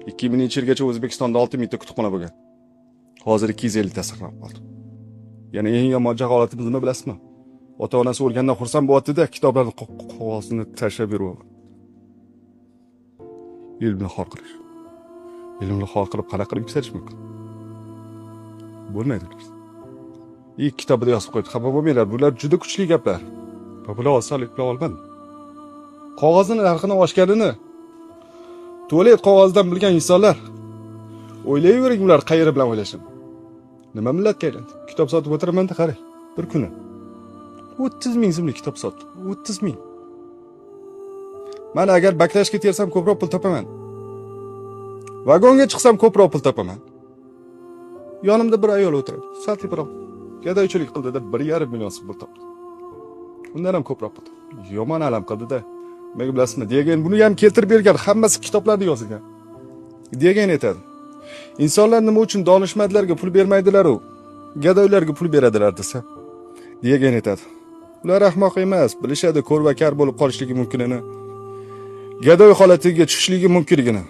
2000-yilgacha O'zbekistonda 6000 ta kutubxona bo'lgan. Hozir 250 ta saqlanib qoldi. Yana eng yomon holatimiz nima bilasizmi? Ota-onasi o'lgandan xursand bo'lyapti-da, kitoblarni qog'ozini tashlab beryapti. Ilmni xor qilish. Ilmni xor qilib qanaqa qilib yuksalish mumkin? Bo'lmaydi. Kitobida yozib qo'ydi. Xafa bo'lmanglar, bular juda kuchli gaplar. Bular osonlik bilan olmadim. Qog'ozning narxini oshganini tualet qog'ozidan bilgan insonlar o'ylayvering, ular qayeri bilan o'ylashini. Nima millatga aylandi? Kitob sotib o'tiraman-da, qarang. Bir kuni 30 ming so'mlik kitob sotdim. 30 ming. Mana agar baklashga tersam ko'proq pul topaman. Vagonga chiqsam ko'proq pul topaman. Yonimda bir ayol o'tiradi. Satli biroq gadoychilik qildi-da 1,5 million so'm pul topdi. Undan ham ko'proq pul topdi. Yomon alam qildi-da. Nima bilasizmi? Degan buni ham keltirib bergan, hammasi kitoblarda yozilgan. Degan aytadi. Insonlar nima uchun donishmandlarga pul bermaydilar-u, gadoylarga pul beradilar desa? Degan aytadi. Ular ahmoq emas, bilishadi ko'r va kar bo'lib qolishligi mumkinini. Gadoy holatiga tushishligi mumkinligini.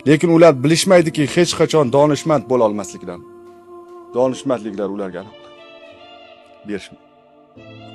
Lekin ular bilishmaydiki, hech qachon donishmand bo'la olmasligidan. Donishmandliklar ularga aniq. Berishmaydi.